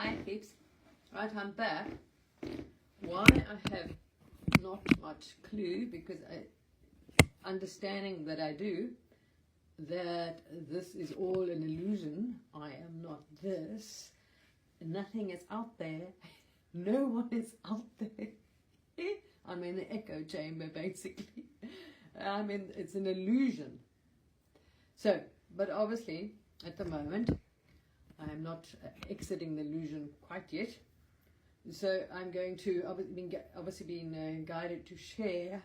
Hi peeps. Right, I'm back. Why I have not much clue, because understanding that I do, that this is all an illusion. I am not this. Nothing is out there. No one is out there. I'm in the echo chamber, basically. It's an illusion. So, but obviously, at the moment, I am not exiting the illusion quite yet. So I'm going to, obviously being guided to share.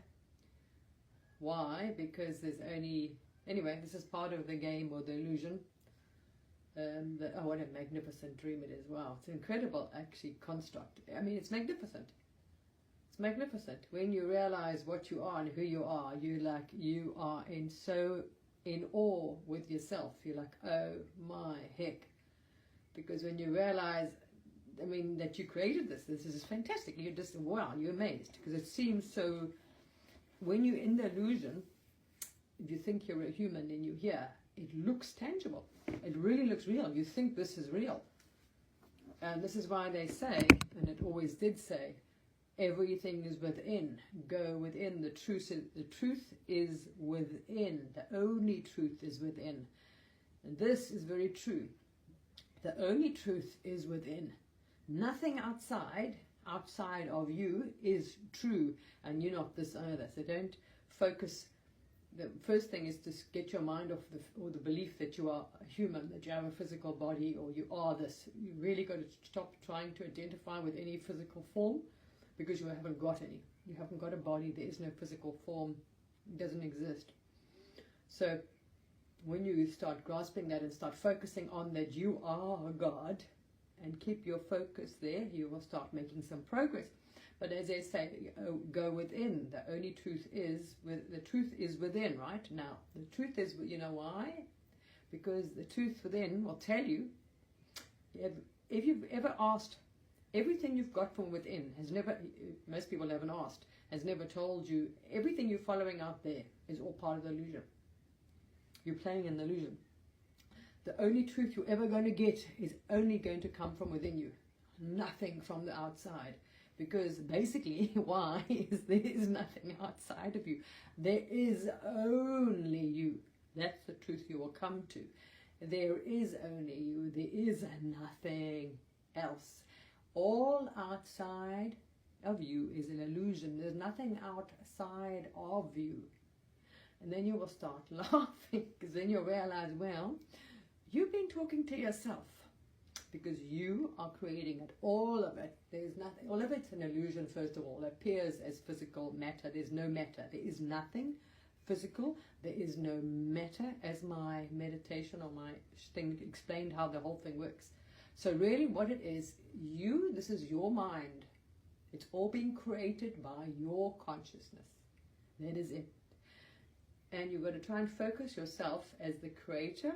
Why? Because there's only, anyway, this is part of the game or the illusion. Oh, what a magnificent dream it is. Wow, it's incredible, actually, construct. I mean, it's magnificent. It's magnificent. When you realize what you are and who you are, you are in awe with yourself. You're like, oh my heck. Because when you realize, that you created this is fantastic. You're just, wow, you're amazed. Because it seems so, when you're in the illusion, if you think you're a human and you're here, it looks tangible. It really looks real. You think this is real. And this is why they say, and it always did say, everything is within. Go within. The truth is within. The only truth is within. And this is very true. The only truth is within. Nothing outside of you is true, and you're not this either. So don't focus. The first thing is to get your mind off the belief that you are a human, that you have a physical body, or you are this. You really got to stop trying to identify with any physical form, because you haven't got any. You haven't got a body. There is no physical form. It doesn't exist. So when you start grasping that and start focusing on that you are God, and keep your focus there, you will start making some progress. But as they say, go within. The only truth is, the truth is within, right? Now, the truth is, you know why? Because the truth within will tell you, if you've ever asked, everything you've got from within has never, most people haven't asked, has never told you, everything you're following out there is all part of the illusion. You're playing an illusion. The only truth you're ever going to get is only going to come from within you. Nothing from the outside. Because basically, why is there is nothing outside of you. There is only you. That's the truth you will come to. There is only you. There is nothing else. All outside of you is an illusion. There's nothing outside of you. And then you will start laughing, because then you'll realize, well, you've been talking to yourself, because you are creating it. All of it. There's nothing. All of it's an illusion, first of all. It appears as physical matter. There's no matter. There is nothing physical. There is no matter, as my meditation or my thing explained how the whole thing works. So really what it is, this is your mind. It's all being created by your consciousness. That is it. And you've got to try and focus yourself as the creator.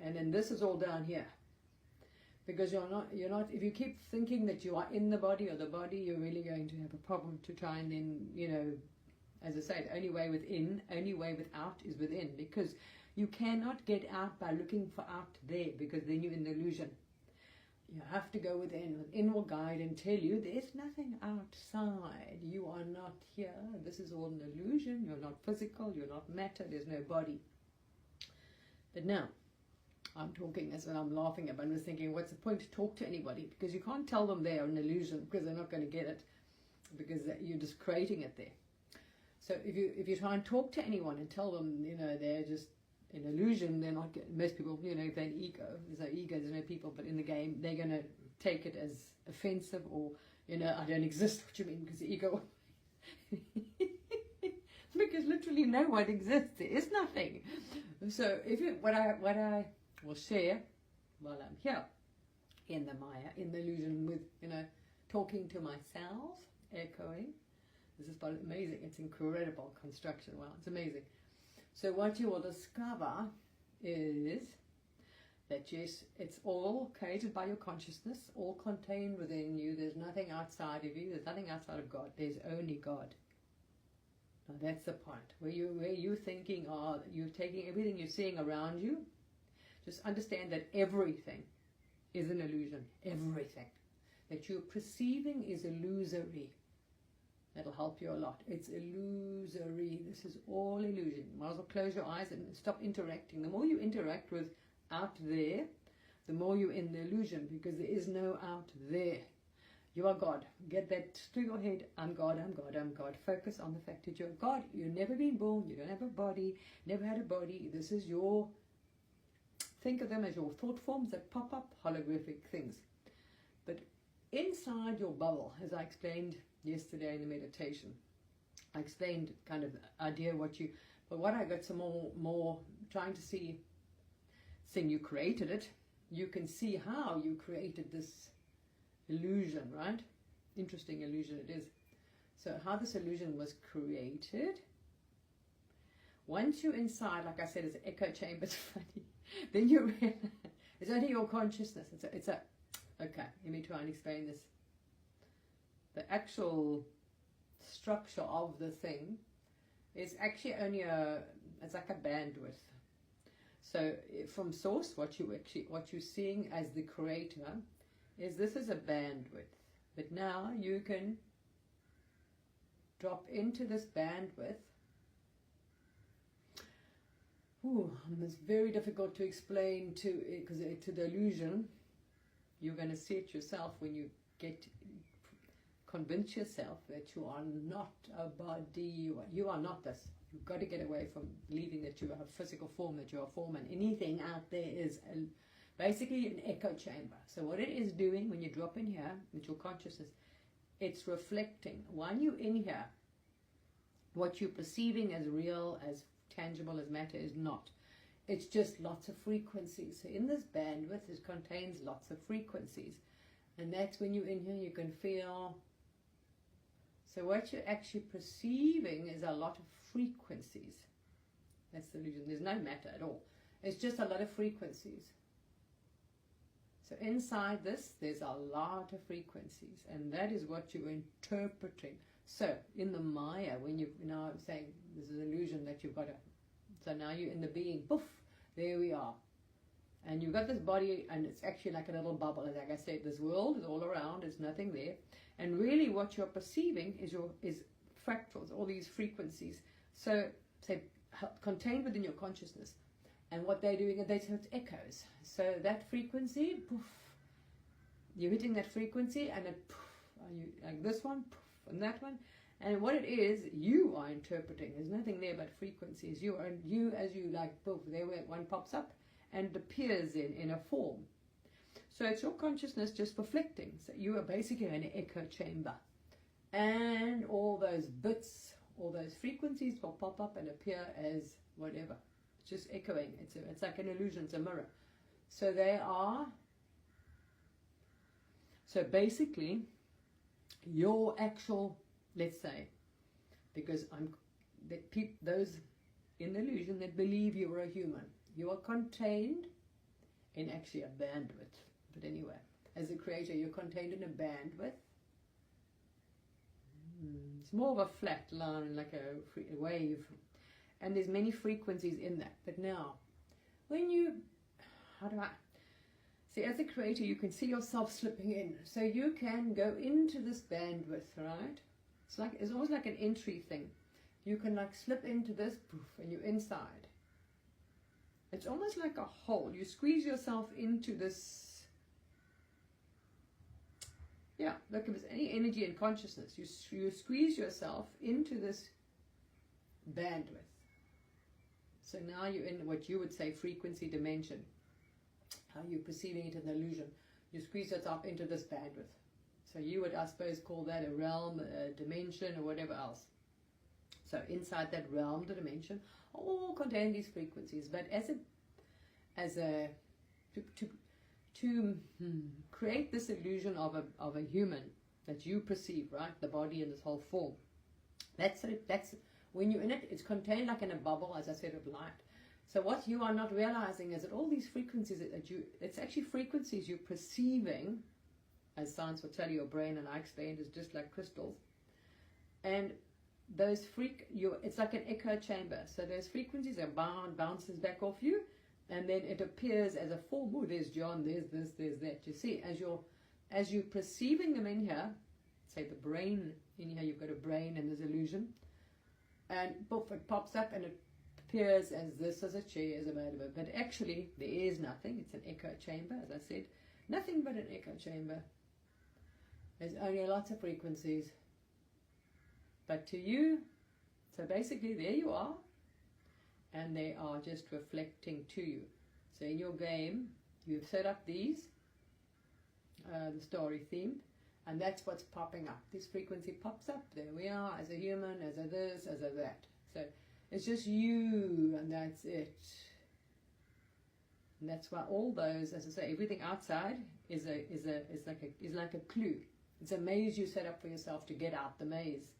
And then this is all down here. Because you're not, if you keep thinking that you are in the body or the body, you're really going to have a problem to try and then, as I said, only way within, only way without is within. Because you cannot get out by looking for out there, because then you're in the illusion. You have to go within. Within will guide and tell you there's nothing outside. You are not here. This is all an illusion. You're not physical. You're not matter. There's no body. But now, I'm talking as when I'm laughing about. I was thinking, what's the point to talk to anybody? Because you can't tell them they're an illusion, because they're not going to get it, because you're just creating it there. So if you try and talk to anyone and tell them, they're just an illusion, they're not getting, most people, if they're an ego, there's no people, but in the game, they're going to take it as offensive, or, I don't exist. What do you mean? Because the ego, because literally no one exists. There is nothing. So what I will share while I'm here in the Maya, in the illusion, with, talking to myself, echoing. This is amazing. It's incredible construction. Wow, it's amazing. So what you will discover is that, yes, it's all created by your consciousness, all contained within you. There's nothing outside of you. There's nothing outside of God. There's only God. Now that's the point. Where you're thinking, you're taking everything you're seeing around you. Just understand that everything is an illusion. Everything that you're perceiving is illusory. That'll help you a lot. It's illusory. This is all illusion. You might as well close your eyes and stop interacting. The more you interact with out there, the more you're in the illusion, because there is no out there. You are God. Get that through your head. I'm God, I'm God, I'm God. Focus on the fact that you're God. You've never been born. You don't have a body. Never had a body. This is your... Think of them as your thought forms that pop up, holographic things. But inside your bubble, as I explained yesterday in the meditation, I explained kind of the idea what you... But what I got some more trying to see, saying you created it, you can see how you created this illusion, right? Interesting illusion it is. So how this illusion was created, once you're inside, like I said, it's an echo chamber. It's funny. Then you realize it's only your consciousness. Okay, let me try and explain this. The actual structure of the thing is actually only it's like a bandwidth. So from source, what you're seeing as the creator is this is a bandwidth. But now you can drop into this bandwidth. It's very difficult to explain because to the illusion. You're going to see it yourself when you convince yourself that you are not a body. You are not this. You've got to get away from believing that you are a physical form, that you are a form, and anything out there is basically an echo chamber. So what it is doing when you drop in here with your consciousness, it's reflecting. When you're in here, what you're perceiving as real, as tangible as matter is not. It's just lots of frequencies. So in this bandwidth, it contains lots of frequencies. And that's when you're in here, you can feel. So what you're actually perceiving is a lot of frequencies. That's the illusion. There's no matter at all. It's just a lot of frequencies. So inside this, there's a lot of frequencies. And that is what you're interpreting. So in the Maya, when you now I'm saying this is an illusion that you've got to. So now you're in the being. Poof, there we are. And you've got this body, and it's actually like a little bubble. Like I said, this world is all around. There's nothing there. And really what you're perceiving is fractals, all these frequencies. So say contained within your consciousness. And what they're doing is it's echoes. So that frequency, poof, you're hitting that frequency, and it poof, like this one, poof, and that one. And what it is, you are interpreting. There's nothing there but frequencies. You as you like, poof, there where one pops up and appears in a form. So it's your consciousness just reflecting. So you are basically in an echo chamber. And all those bits, all those frequencies will pop up and appear as whatever. It's just echoing. It's like an illusion. It's a mirror. So they are. So basically, your actual, let's say, because those in the illusion that believe you are a human, you are contained in actually a bandwidth. But anyway, as a creator, you're contained in a bandwidth. It's more of a flat line, like a wave. And there's many frequencies in that. But now, when you, see, as a creator, you can see yourself slipping in. So you can go into this bandwidth, right? It's almost like an entry thing. You can like slip into this, poof, and you're inside. It's almost like a hole. You squeeze yourself into this. Yeah, look, if there's any energy and consciousness, you squeeze yourself into this bandwidth. So now you're in what you would say frequency dimension. How you're perceiving it in the illusion. You squeeze yourself into this bandwidth. So you would, I suppose, call that a realm, a dimension, or whatever else. So inside that realm, the dimension, all contain these frequencies. But to create this illusion of a human that you perceive, right? The body in this whole form. That's when you're in it. It's contained like in a bubble, as I said, of light. So what you are not realizing is that all these frequencies it's actually frequencies you're perceiving, as science will tell you, your brain, and I explained, is just like crystals. And those it's like an echo chamber. So those frequencies are bounces back off you, and then it appears as a form. Oh, there's John, there's this, there's that. You see, as you're perceiving them in here, say the brain, in here you've got a brain and there's illusion, and poof, it pops up and it appears as this, as a chair, as a whatever. But actually, there is nothing. It's an echo chamber, as I said. Nothing but an echo chamber. There's only lots of frequencies. But to you, so basically there you are, and they are just reflecting to you. So in your game, you've set up these, the story theme, and that's what's popping up. This frequency pops up. There we are, as a human, as a this, as a that. So it's just you, and that's it. And that's why all those, as I say, everything outside is like a clue. It's a maze you set up for yourself to get out the maze.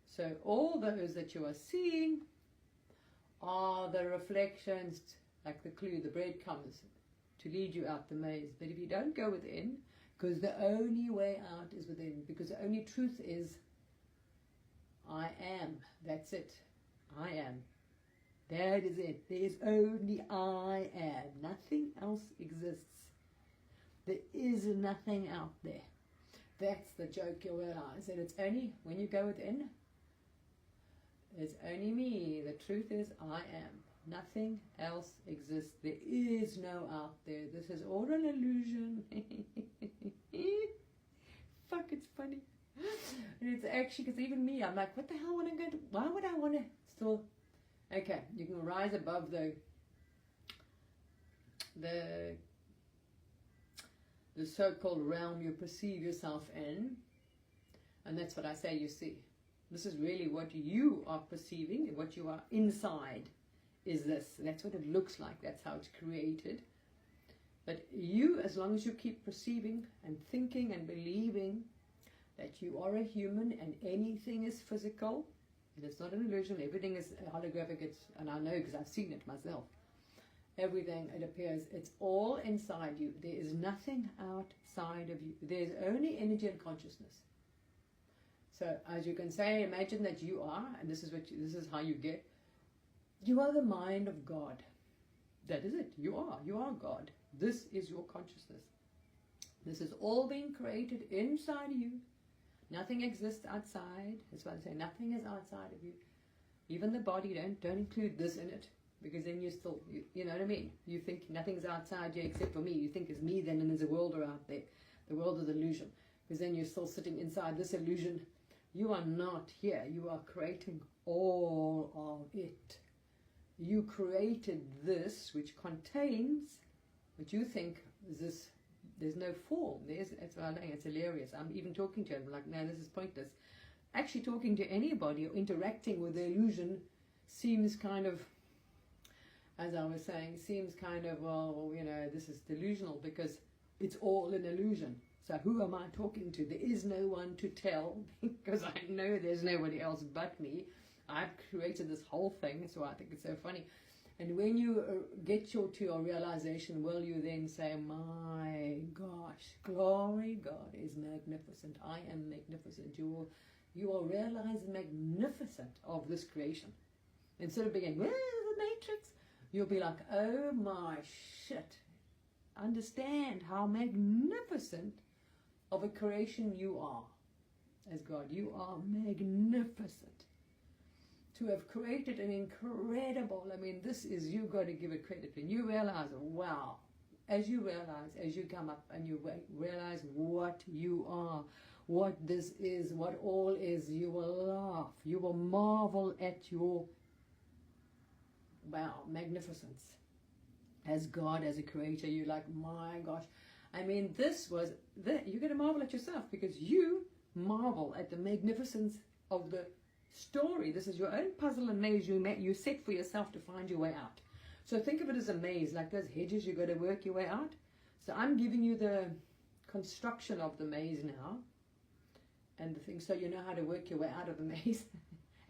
So all those that you are seeing are the reflections, like the clue, the breadcrumbs, to lead you out the maze. But if you don't go within, because the only way out is within, because the only truth is, I am. That's it. I am. That is it. There's only I am. Nothing else exists. There is nothing out there. That's the joke you'll realize. And it's only when you go within, it's only me. The truth is I am. Nothing else exists. There is no out there. This is all an illusion. Fuck, it's funny. And it's actually, because even me, I'm like, what the hell would I go to? Why would I want to still? Okay, you can rise above the so-called realm you perceive yourself in, and that's what I say you see. This is really what you are perceiving, what you are inside is this. That's what it looks like. That's how it's created. But you, as long as you keep perceiving and thinking and believing that you are a human and anything is physical, and it's not an illusion, everything is holographic, and I know because I've seen it myself. Everything, it appears, it's all inside you. There is nothing outside of you. There's only energy and consciousness. So, as you can say, imagine that you are, and this is how you get. You are the mind of God. That is it. You are God. This is your consciousness. This is all being created inside you. Nothing exists outside. That's why I say nothing is outside of you. Even the body, don't include this in it. Because then you still, you know what I mean? You think nothing's outside you except for me. You think it's me then, and there's a world out there. The world is illusion. Because then you're still sitting inside this illusion. You are not here. You are creating all of it. You created this, which contains what you think is this. There's no form. That's why I'm saying it's hilarious. I'm even talking to him like, no, this is pointless. Actually talking to anybody or interacting with the illusion seems kind of, as I was saying, seems kind of, well, you know, this is delusional because it's all an illusion. So who am I talking to? There is no one to tell because I know there's nobody else but me. I've created this whole thing, so I think it's so funny. And when you get to your realization, will you then say, my gosh, glory, God is magnificent. I am magnificent. You will realize the magnificence of this creation. Instead of being, well, the matrix, you'll be like, oh my shit. Understand how magnificent of a creation you are as God. You are magnificent. To have created an incredible, I mean, this is, you've got to give it credit. And you realize, wow, as you come up and you realize what you are, what this is, what all is, you will laugh. You will marvel at your, wow, magnificence. As God, as a creator, you're like, my gosh. I mean, you're going to marvel at yourself because you marvel at the magnificence of the story. This is your own puzzle and maze you set for yourself to find your way out. So think of it as a maze, like those hedges you've got to work your way out. So I'm giving you the construction of the maze now, and the thing, so you know how to work your way out of the maze.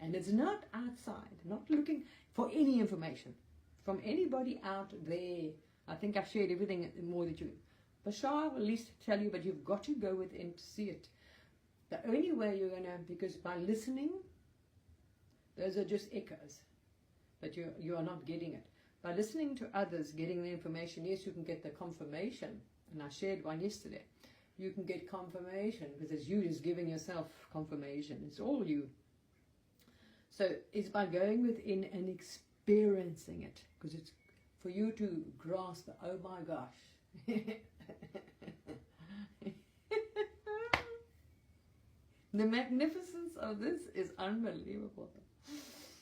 And it's not outside, not looking for any information from anybody out there. I think I've shared everything more that you, Bashar will at least tell you, but you've got to go within to see it. The only way you're going to, because by listening, those are just echoes, but you are not getting it. By listening to others, getting the information, yes, you can get the confirmation. And I shared one yesterday. You can get confirmation because it's you just giving yourself confirmation. It's all you. So it's by going within and experiencing it, because it's for you to grasp, oh my gosh. The magnificence of this is unbelievable.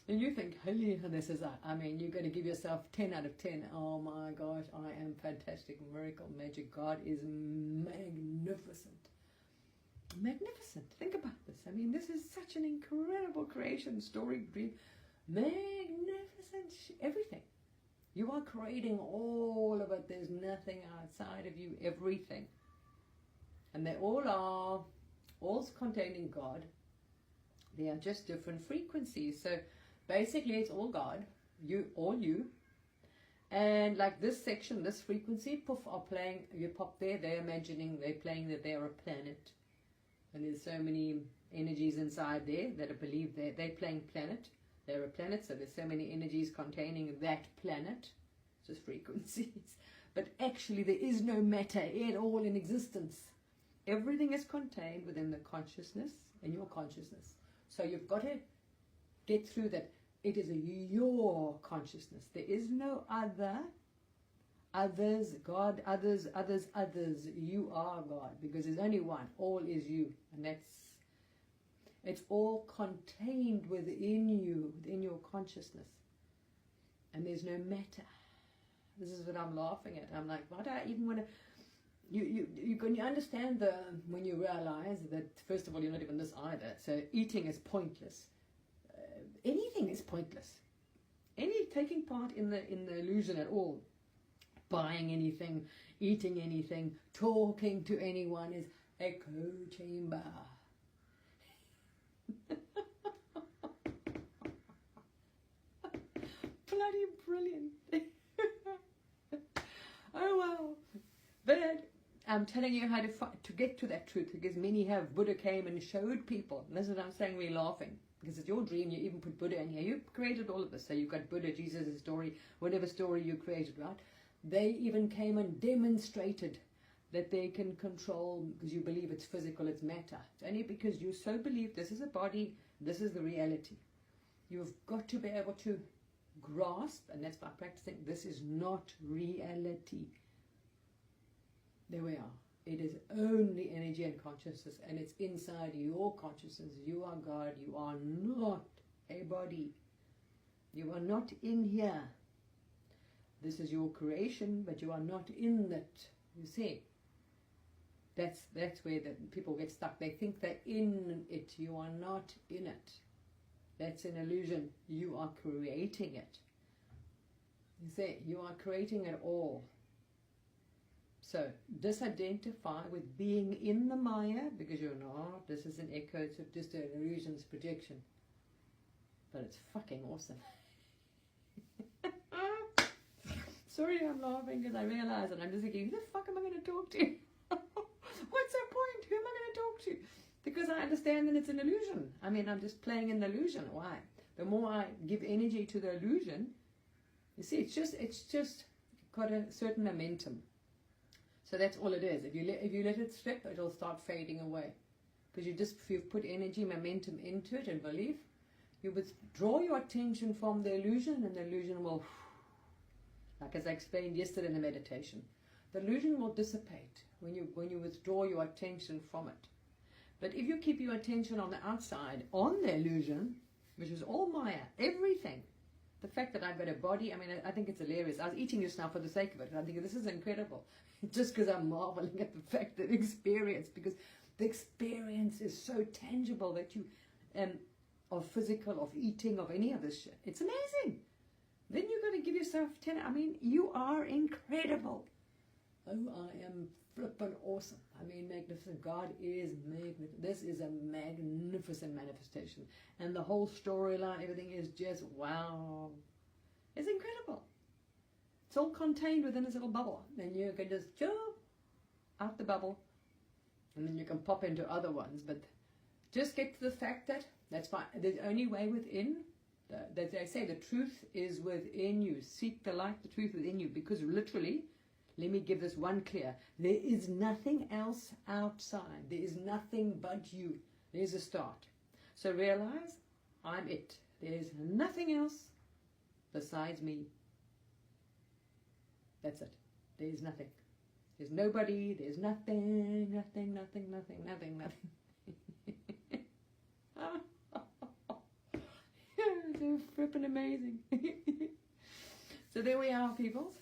And you think, holy, this is, I mean, you're going to give yourself 10 out of 10. Oh my gosh, I am fantastic, miracle, magic. God is magnificent. Magnificent. Think about this. I mean, this is such an incredible creation, story, dream. Magnificent. Everything. You are creating all of it. There's nothing outside of you. Everything. And they all are, all contained in God. They are just different frequencies. So basically it's all God, you, all you. And like this section, this frequency, poof, are playing, you pop there, they're imagining, they're playing that they're a planet. And there's so many energies inside there that believe they're playing planet. They're a planet, so there's so many energies containing that planet. Just frequencies. But actually there is no matter at all in existence. Everything is contained within the consciousness and your consciousness. So you've got to get through that. It is your consciousness. There is no other, others, God, others. You are God, because there's only one. All is you. And it's all contained within you, within your consciousness. And there's no matter. This is what I'm laughing at. I'm like, why do I even want to... You understand when you realize that, first of all, you're not even this either. So eating is pointless. Anything is pointless. Taking part in the illusion at all, buying anything, eating anything, talking to anyone is echo chamber. Bloody brilliant. Oh wow. But I'm telling you how to get to that truth, because many have. Buddha came and showed people. And this is what I'm saying, we're laughing. Because it's your dream, you even put Buddha in here. You created all of this. So you've got Buddha, Jesus' story, whatever story you created, right? They even came and demonstrated that they can control, because you believe it's physical, it's matter. It's only because you so believe this is a body, this is the reality. You've got to be able to grasp, and that's by practicing, this is not reality. There we are. It is only energy and consciousness, and it's inside your consciousness. You are God. You are not a body. You are not in here. This is your creation, but you are not in it. You see? That's where the people get stuck. They think they're in it. You are not in it. That's an illusion. You are creating it. You see, you are creating it all. So, disidentify with being in the Maya, because you're not. This is an echo, it's just an illusion's projection. But it's fucking awesome. Sorry, I'm laughing because I realize it. I'm just thinking, who the fuck am I going to talk to? What's the point? Who am I going to talk to? Because I understand that it's an illusion. I mean, I'm just playing in the illusion. Why? The more I give energy to the illusion, you see, it's just got a certain momentum. So that's all it is. If you let it slip, it'll start fading away. Because you've put energy, momentum into it and belief, you withdraw your attention from the illusion, and the illusion will, like as I explained yesterday in the meditation, the illusion will dissipate when you withdraw your attention from it. But if you keep your attention on the outside, on the illusion, which is all Maya, everything, the fact that I've got a body, I mean, I think it's hilarious. I was eating this now for the sake of it. I think this is incredible. Just because I'm marveling at the fact that experience, because the experience is so tangible that you, of physical, of eating, of any of this shit. It's amazing. Then you've got to give yourself 10. I mean, you are incredible. Oh, I am flippin' awesome. I mean, magnificent. God is magnificent. This is a magnificent manifestation. And the whole storyline, everything is just wow. It's incredible. It's all contained within this little bubble. And you can just jump out the bubble. And then you can pop into other ones. But just get to the fact that that's fine. There's only way within. That they say the truth is within you. Seek the light, the truth within you. Because literally, let me give this one clear. There is nothing else outside. There is nothing but you. There's a start. So realize, I'm it. There's nothing else besides me. That's it. There's nothing. There's nobody. There's nothing. Nothing, nothing, nothing, nothing, nothing. So frippin' amazing. So there we are, peoples.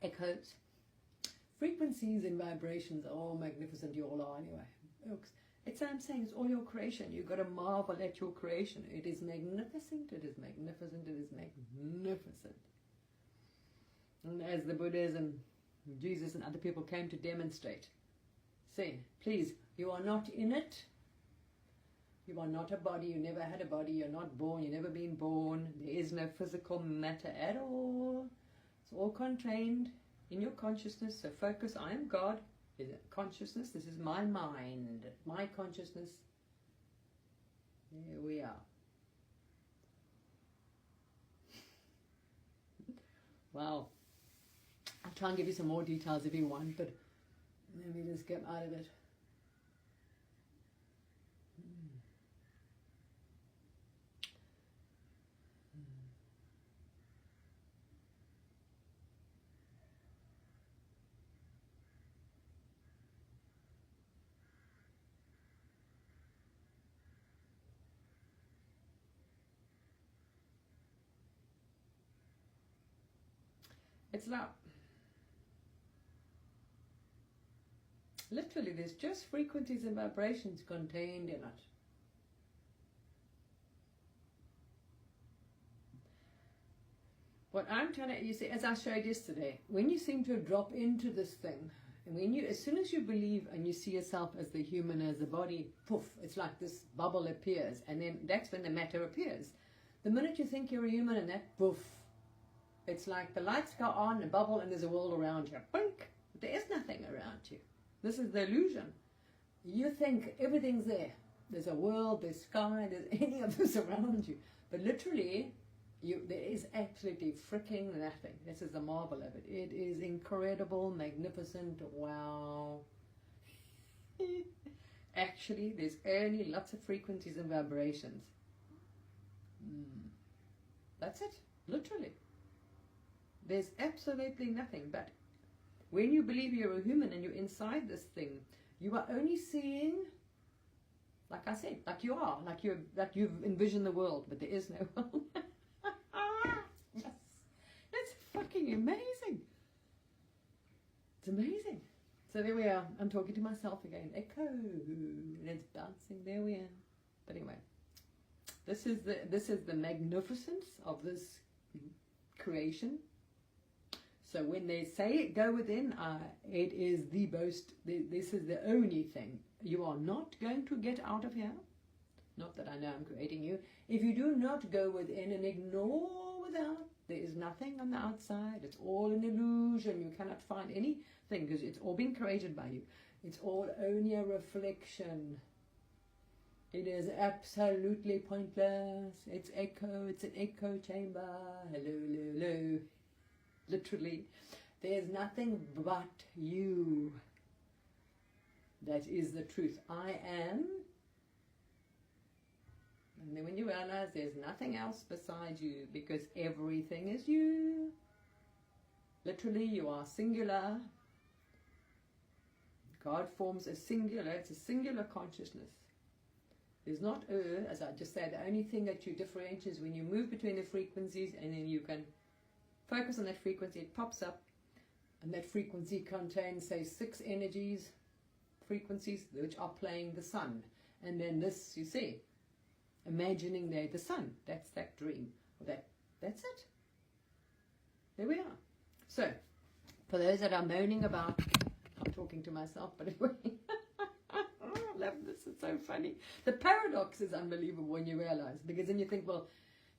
Echoes. Frequencies and vibrations are all magnificent. You all are anyway. It's what I'm saying. It's all your creation. You've got to marvel at your creation. It is magnificent. It is magnificent. It is magnificent. And as the Buddhas and Jesus and other people came to demonstrate, say, please, you are not in it. You are not a body. You never had a body. You're not born. You've never been born. There is no physical matter at all. It's all contained in your consciousness. So focus, I am God. Is it consciousness? This is my mind. My consciousness. There we are. Wow. I'll try and give you some more details if you want, but let me just get out of it. It's like, literally, there's just frequencies and vibrations contained in it. What I'm trying to, you see, as I showed yesterday, when you seem to drop into this thing, and when you, as soon as you believe and you see yourself as the human, as the body, poof, it's like this bubble appears, and then that's when the matter appears. The minute you think you're a human and that, poof, it's like the lights go on, a bubble, and there's a world around you. Blink! There is nothing around you. This is the illusion. You think everything's there. There's a world, there's sky, there's any of this around you. But literally, there is absolutely freaking nothing. This is the marvel of it. It is incredible, magnificent, wow. Actually, there's only lots of frequencies and vibrations. That's it, literally. There's absolutely nothing. But when you believe you're a human and you're inside this thing, you are only seeing, like I said, like you are, like you've envisioned the world, but there is no world. Yes, it's fucking amazing. It's amazing. So there we are. I'm talking to myself again. Echo, and it's bouncing. There we are. But anyway, this is the magnificence of this creation. So when they say go within, it is the most, this is the only thing. You are not going to get out of here. Not that I know I'm creating you. If you do not go within and ignore without, there is nothing on the outside. It's all an illusion. You cannot find anything because it's all been created by you. It's all only a reflection. It is absolutely pointless. It's echo. It's an echo chamber. Hello, hello, hello. Literally, there's nothing but you. That is the truth. I am. And then when you realize there's nothing else besides you, because everything is you. Literally, you are singular. God forms a singular, it's a singular consciousness. There's not as I just said, the only thing that you differentiate is when you move between the frequencies, and then you can focus on that frequency, it pops up, and that frequency contains, say, 6 frequencies, which are playing the sun. And then this, you see, imagining the sun, that's that dream. That's it. There we are. So, for those that are moaning about, I'm talking to myself, but anyway, I love this, it's so funny. The paradox is unbelievable when you realize, because then you think, well,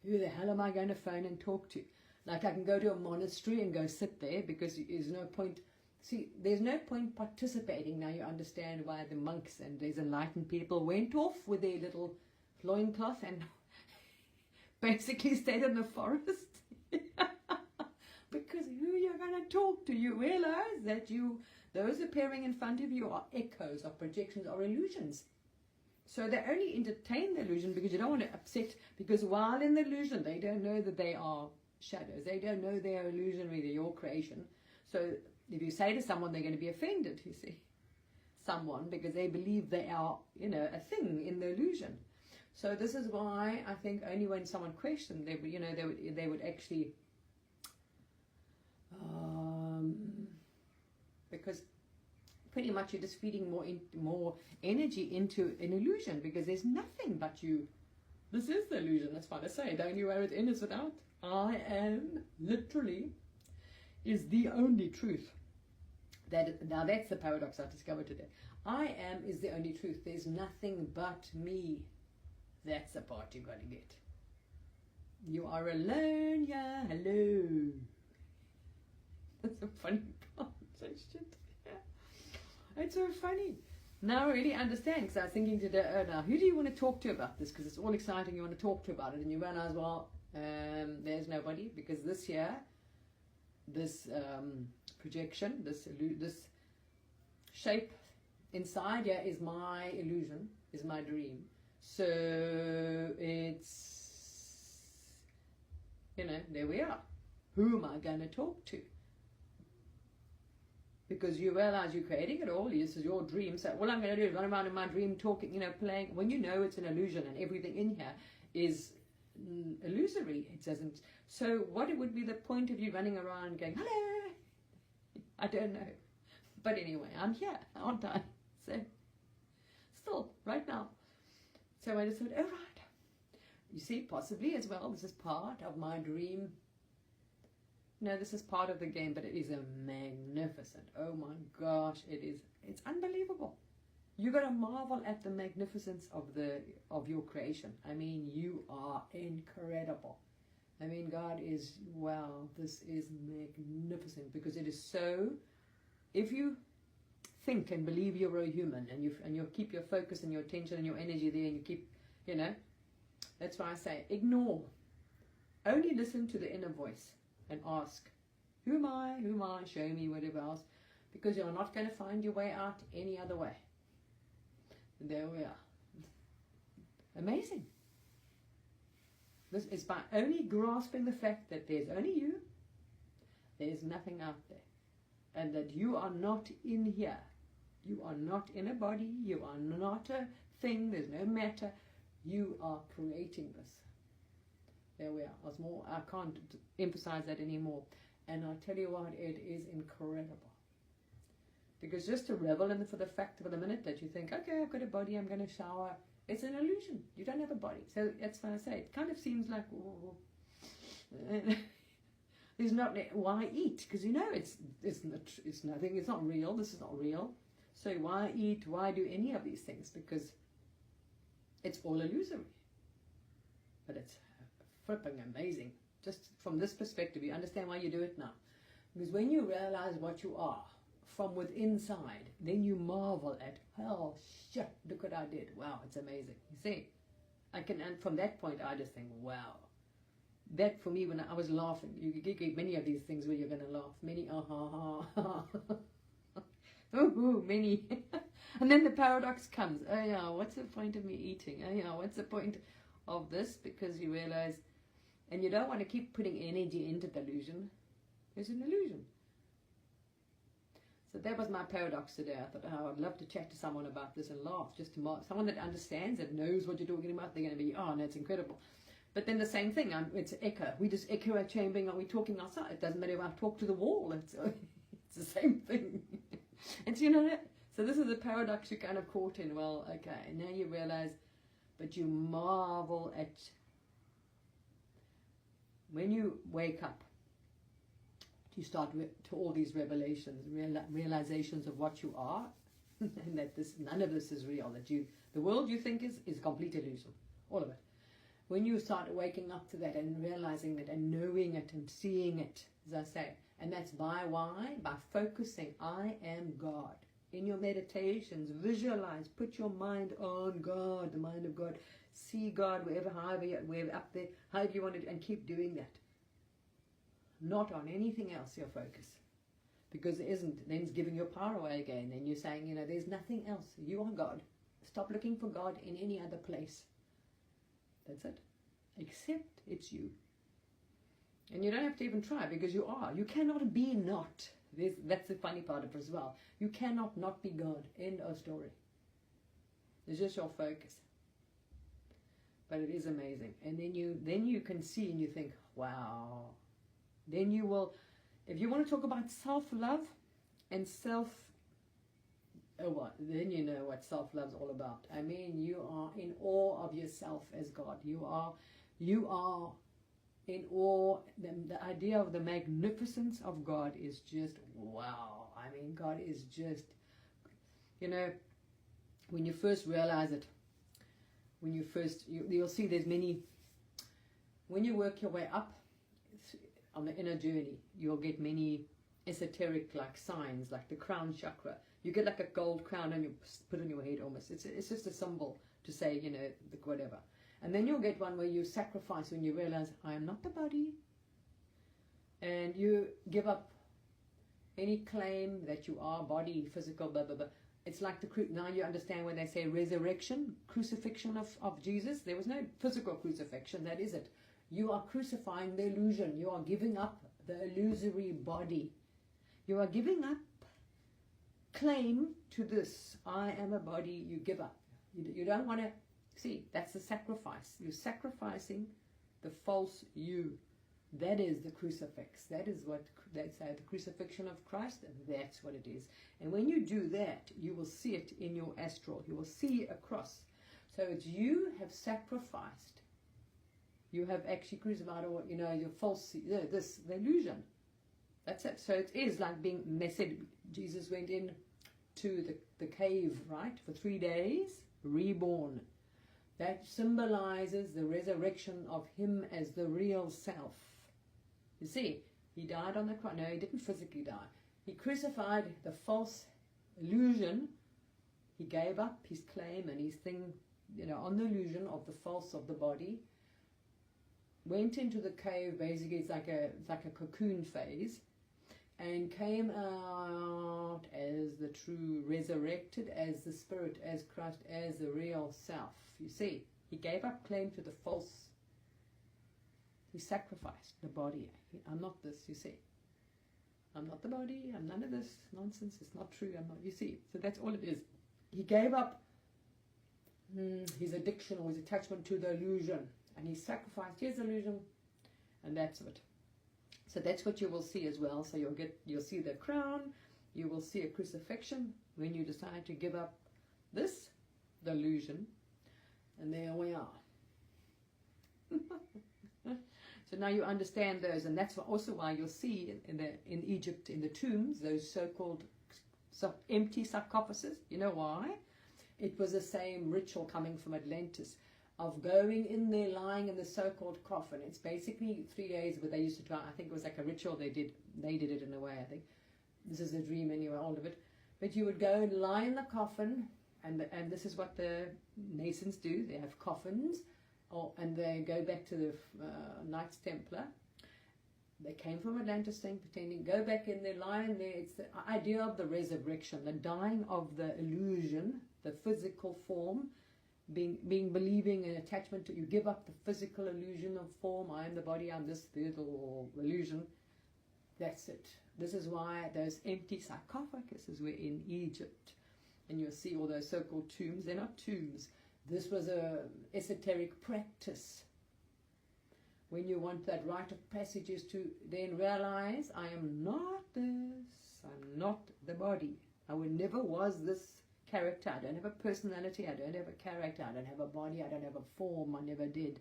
who the hell am I going to phone and talk to? Like I can go to a monastery and go sit there because there's no point. See, there's no point participating. Now you understand why the monks and these enlightened people went off with their little loincloth and basically stayed in the forest. Because who you're going to talk to, you realize that those appearing in front of you are echoes, or projections, or illusions. So they only entertain the illusion because you don't want to upset, because while in the illusion, they don't know that they are shadows. They don't know they are illusionary, they're your creation. So if you say to someone, they're going to be offended, you see, someone, because they believe they are, a thing in the illusion. So this is why I think only when someone questioned, they would actually, because pretty much you're just feeding more energy into an illusion, because there's nothing but you. This is the illusion. That's why I say, don't you wear it in, is without. I am literally is the only truth. Now that's the paradox I've discovered today. I am is the only truth. There's nothing but me. That's the part you've got to get. You are alone, yeah, hello. That's a funny part. So shit. Yeah. It's so funny. Now I really understand, because I was thinking today, now who do you want to talk to about this? Because it's all exciting, you want to talk to about it, and you realize, well, there's nobody, because this year, this projection, this shape inside here is my illusion, is my dream. So it's, there we are. Who am I going to talk to? Because you realize you're creating it all. This is your dream. So all I'm going to do is run around in my dream talking, playing. When you know it's an illusion and everything in here is illusory, it doesn't. So what would be the point of you running around going, hello? I don't know. But anyway, I'm here, aren't I? So still, right now. So I just thought, oh right. You see, possibly as well, this is part of my dream. No, this is part of the game, but it is a magnificent. Oh my gosh, it's unbelievable. You got to marvel at the magnificence of your creation. I mean, you are incredible. I mean, God is, wow, this is magnificent, because it is so, if you think and believe you're a human, and you keep your focus and your attention and your energy there, and you keep, that's why I say, ignore. Only listen to the inner voice and ask, who am I? Who am I? Show me, whatever else, because you're not going to find your way out any other way. And there we are. Amazing. This is by only grasping the fact that there's only you, there's nothing out there, and that you are not in here. You are not in a body, you are not a thing, there's no matter. You are creating this. There we are. I can't emphasize that anymore. And I'll tell you what, it is incredible. Because just to revel in for the fact for the minute that you think, okay, I've got a body, I'm going to shower, it's an illusion. You don't have a body. So that's why I say, it kind of seems like, there's not, why eat? Because it's nothing, it's not real, this is not real. So why eat, why do any of these things? Because it's all illusory. But it's flipping amazing. Just from this perspective, you understand why you do it now. Because when you realize what you are from within inside, then you marvel at, oh shit, look what I did. Wow, it's amazing. You see, and from that point, I just think, wow. That for me, when I was laughing, you get many of these things where you're going to laugh. Many, many. And then the paradox comes. Oh yeah, what's the point of me eating? Oh yeah, what's the point of this? Because you realize, and you don't want to keep putting energy into the illusion. It's an illusion. So that was my paradox today. I thought, oh, I'd love to chat to someone about this and laugh, just to someone that understands, that knows what you're talking about. They're going to be, oh, no, it's incredible. But then the same thing, it's echo. We just echo our chambering, or we talking outside. It doesn't matter if I talk to the wall. It's the same thing. And so this is a paradox you kind of caught in. Well, okay, and now you realize, but you marvel at, when you wake up, you start to all these revelations, realizations of what you are, and that none of this is real. That the world you think is complete illusion, all of it. When you start waking up to that and realizing it and knowing it and seeing it, as I say, and that's by focusing, I am God in your meditations, visualize, put your mind on God, the mind of God. See God wherever, wherever up there, however you want to, and keep doing that. Not on anything else, your focus. Because it isn't, then it's giving your power away again, and you're saying, you know, there's nothing else. You are God. Stop looking for God in any other place. That's it. Except it's you. And you don't have to even try, because you are. You cannot be not. That's the funny part of it as well. You cannot not be God. End of story. It's just your focus. But it is amazing. And then you can see and you think, wow. Then you will, if you want to talk about self-love and then you know what self-love's all about. I mean, you are in awe of yourself as God. You are in awe. The idea of the magnificence of God is just wow. I mean, God is just, you know, when you first realize it, you'll see there's many, when you work your way up on the inner journey, you'll get many esoteric like signs, like the crown chakra. You get like a gold crown and you put on your head almost. It's just a symbol to say, you know, whatever. And then you'll get one where you sacrifice when you realize, I am not the body. And you give up any claim that you are body, physical, blah, blah, blah. It's like now you understand when they say resurrection, crucifixion of Jesus. There was no physical crucifixion, that is it. You are crucifying the illusion. You are giving up the illusory body. You are giving up claim to this. I am a body. You give up. You don't want to see. That's the sacrifice. You're sacrificing the false you. That is the crucifix. That is what they say, the crucifixion of Christ. That's what it is. And when you do that, you will see it in your astral. You will see a cross. So it's you have sacrificed. You have actually crucified, or you know, your false, the illusion. That's it. So it is like being messed. Jesus went in to the cave, right, for 3 days, reborn. That symbolizes the resurrection of him as the real self. You see, he died on the cross. No, he didn't physically die. He crucified the false illusion. He gave up his claim and his thing, you know, on the illusion of the false of the body. Went into the cave. Basically, it's like a cocoon phase, and came out as the true resurrected, as the spirit, as Christ, as the real self. You see, he gave up claim to the false. He sacrificed the body. I'm not this, you see. I'm not the body. I'm none of this nonsense. It's not true. I'm not. You see, so that's all it is. He gave up his addiction or his attachment to the illusion, and he sacrificed his illusion, and that's it. So that's what you will see as well. So you'll see the crown. You will see a crucifixion when you decide to give up this, the illusion, and there we are. So now you understand those, and that's also why you'll see in Egypt, in the tombs, those so-called empty sarcophaguses. You know why? It was the same ritual coming from Atlantis of going in there, lying in the so-called coffin. It's basically 3 days where they used to try. I think it was like a ritual. They did it in a way. I think this is a dream anyway, all of it. But you would go and lie in the coffin, and this is what the Masons do. They have coffins. And they go back to the Knights Templar. They came from Atlantis thing, pretending, go back in there, lie in there. It's the idea of the resurrection, the dying of the illusion, the physical form, believing an attachment to, you give up the physical illusion of form, I am the body, I'm this little illusion. That's it. This is why those empty sarcophaguses were in Egypt. And you'll see all those so-called tombs. They're not tombs. This was a esoteric practice. When you want that rite of passage is to then realize, I am not this, I'm not the body. I never was this character. I don't have a personality, I don't have a character, I don't have a body, I don't have a form, I never did.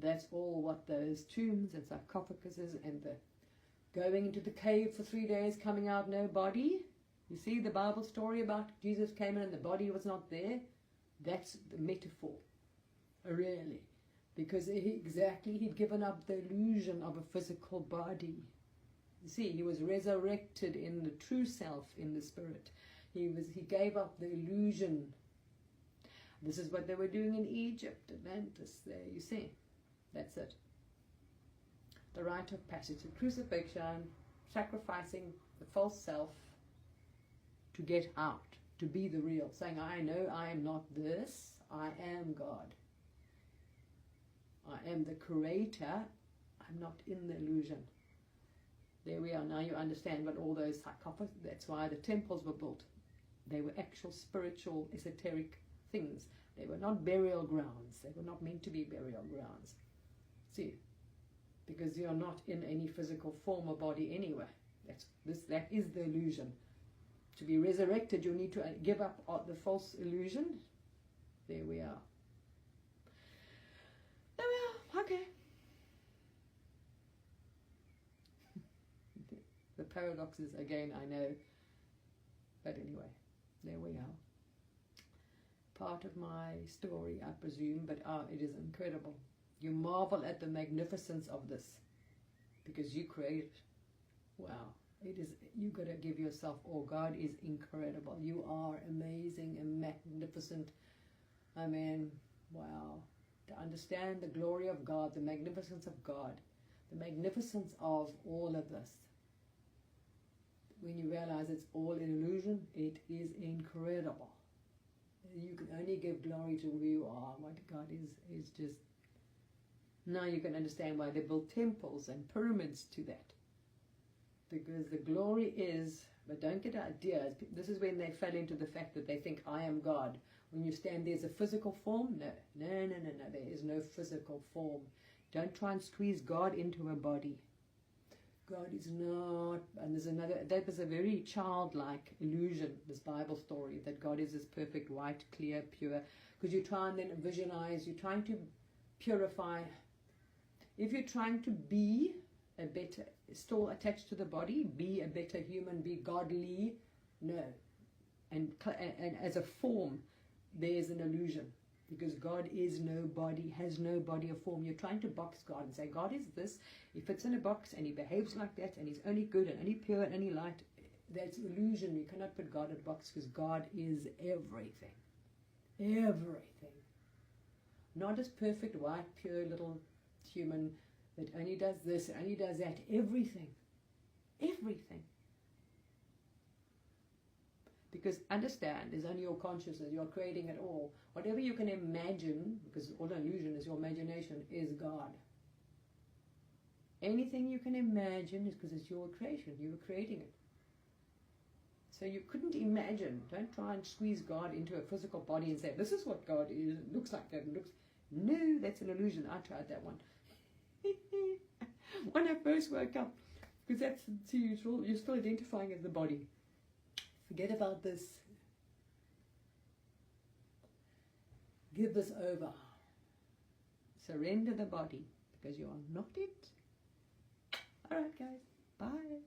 That's all what those tombs and sarcophaguses and the going into the cave for 3 days, coming out no body. You see the Bible story about Jesus came in and the body was not there? That's the metaphor, really, because he'd given up the illusion of a physical body. You see, he was resurrected in the true self, in the spirit. He gave up the illusion. This is what they were doing in Egypt, Atlantis. There, you see. That's it. The rite of passage, the crucifixion, sacrificing the false self to get out, to be the real, saying, I know I am not this, I am God. I am the creator, I'm not in the illusion. There we are, now you understand what all those sarcophagus, that's why the temples were built. They were actual spiritual, esoteric things. They were not burial grounds, they were not meant to be burial grounds. See, because you're not in any physical form or body anyway. That is the illusion. To be resurrected, you need to give up the false illusion. There we are. There we are. Okay. The paradoxes again, I know. But anyway, there we are. Part of my story, I presume, but it is incredible. You marvel at the magnificence of this because you create it. Wow. It is, you got to give yourself, God is incredible. You are amazing and magnificent. I mean, wow. To understand the glory of God, the magnificence of God, the magnificence of all of this. When you realize it's all an illusion, it is incredible. You can only give glory to who you are. What God is just... Now you can understand why they built temples and pyramids to that. Because the glory is, but don't get ideas. This is when they fell into the fact that they think, I am God. When you stand there as a physical form, no. There is no physical form. Don't try and squeeze God into a body. God is not, and there's another, that was a very childlike illusion, this Bible story, that God is this perfect, white, clear, pure. Because you try and then visualize, you're trying to purify. If you're trying to be a better, still attached to the body, be a better human, be godly, no. And as a form, there's an illusion. Because God is no body, has no body or form. You're trying to box God and say, God is this. He fits in a box and he behaves like that and he's only good and only pure and only light. That's illusion. You cannot put God in a box because God is everything. Everything. Not as perfect, white, pure little human that only does this, only does that. Everything. Everything. Because understand, is only your consciousness, you're creating it all. Whatever you can imagine, because all illusion is your imagination, is God. Anything you can imagine is because it's your creation, you were creating it. So you couldn't imagine, don't try and squeeze God into a physical body and say, this is what God is, it looks like that, it looks... No, that's an illusion, I tried that one. When I first woke up, because that's, see, you're still identifying as the body. Forget about this. Give this over. Surrender the body because you are not it. All right, guys. Bye.